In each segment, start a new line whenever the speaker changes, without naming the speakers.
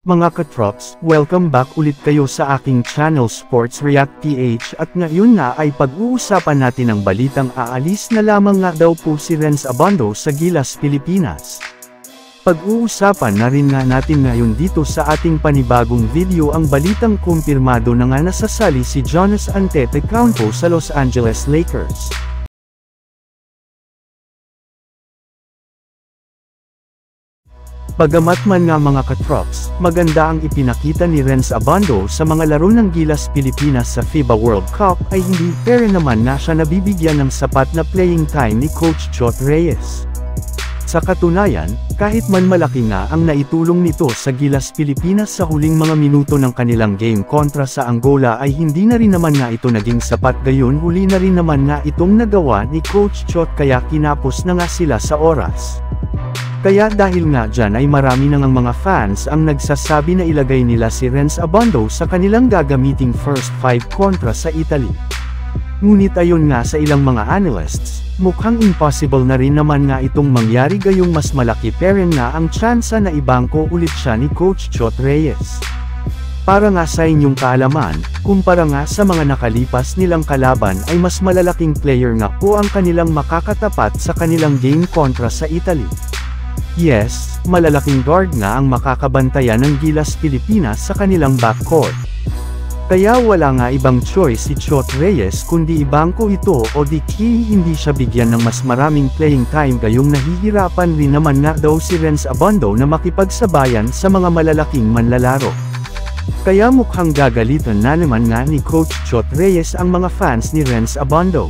Mga katrops, welcome back ulit kayo sa aking channel Sports React PH at ngayon nga ay pag-uusapan natin ang balitang aalis na lamang nga daw po si Renz Abando sa Gilas, Pilipinas. Pag-uusapan na rin nga natin ngayon dito sa ating panibagong video ang balitang kumpirmado na nga nasasali si Giannis Antetokounmpo sa Los Angeles Lakers. Bagamat man nga mga katrops, maganda ang ipinakita ni Renz Abando sa mga laro ng Gilas Pilipinas sa FIBA World Cup ay hindi pero naman na siya nabibigyan ng sapat na playing time ni Coach Chot Reyes. Sa katunayan, kahit man malaki nga ang naitulong nito sa Gilas Pilipinas sa huling mga minuto ng kanilang game kontra sa Angola ay hindi na rin naman nga ito naging sapat, gayon huli na rin naman nga itong nagawa ni Coach Chot kaya kinapos na nga sila sa oras. Kaya dahil nga dyan ay marami na ngang mga fans ang nagsasabi na ilagay nila si Renz Abando sa kanilang gagamiting first 5 kontra sa Italy. Ngunit ayon nga sa ilang mga analysts, mukhang impossible na rin naman nga itong mangyari gayong mas malaki pa rin nga ang tsansa na ibangko ulit siya ni Coach Chot Reyes. Para nga sa inyong kaalaman, kumpara nga sa mga nakalipas nilang kalaban ay mas malalaking player nga po ang kanilang makakatapat sa kanilang game kontra sa Italy. Yes, malalaking guard nga ang makakabantayan ng Gilas Pilipinas sa kanilang backcourt. Kaya wala nga ibang choice si Chot Reyes kundi ibangko ito o di hindi siya bigyan ng mas maraming playing time gayong nahihirapan rin naman nga daw si Renz Abando na makipagsabayan sa mga malalaking manlalaro. Kaya mukhang gagalitan na naman nga ni Coach Chot Reyes ang mga fans ni Renz Abando.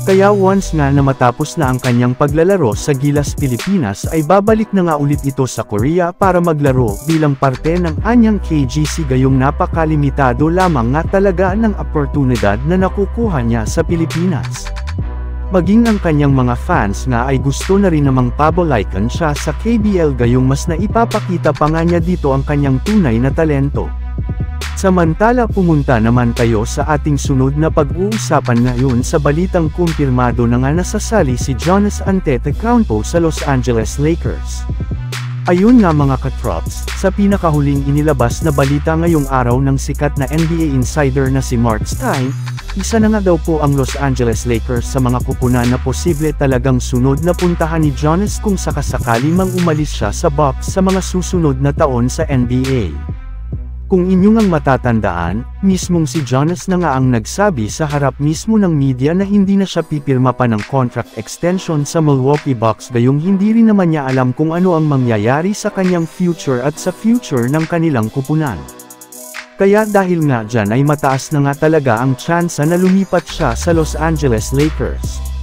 Kaya once nga na matapos na ang kanyang paglalaro sa Gilas Pilipinas ay babalik na nga ulit ito sa Korea para maglaro bilang parte ng anyang KGC gayong napakalimitado lamang nga talaga ng oportunidad na nakukuha niya sa Pilipinas. Maging ang kanyang mga fans nga ay gusto na rin namang pabolaikan siya sa KBL gayong mas naipapakita pa nga niya dito ang kanyang tunay na talento. Samantala pumunta naman tayo sa ating sunod na pag-uusapan ngayon sa balitang kumpirmado na nga nasasali si Giannis Antetokounmpo sa Los Angeles Lakers. Ayun nga mga katrops, sa pinakahuling inilabas na balita ngayong araw ng sikat na NBA insider na si Mark Stein, isa na nga daw po ang Los Angeles Lakers sa mga kupunan na posible talagang sunod na puntahan ni Giannis kung sakasakali mang umalis siya sa Bucks sa mga susunod na taon sa NBA. Kung inyong ang matatandaan, mismong si Giannis na nga ang nagsabi sa harap mismo ng media na hindi na siya pipirma pa ng contract extension sa Milwaukee Bucks gayong hindi rin naman niya alam kung ano ang mangyayari sa kanyang future at sa future ng kanilang kupunan. Kaya dahil nga dyan ay mataas na nga talaga ang tsansa na lumipat siya sa Los Angeles Lakers.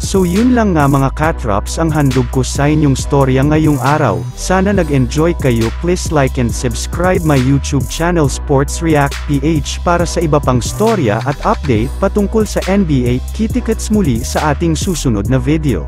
So yun lang nga mga katrops ang handog ko sa inyong storya ngayong araw. Sana nag-enjoy kayo. Please like and subscribe my YouTube channel Sports React PH para sa iba pang storya at update patungkol sa NBA. Kita-kits muli sa ating susunod na video.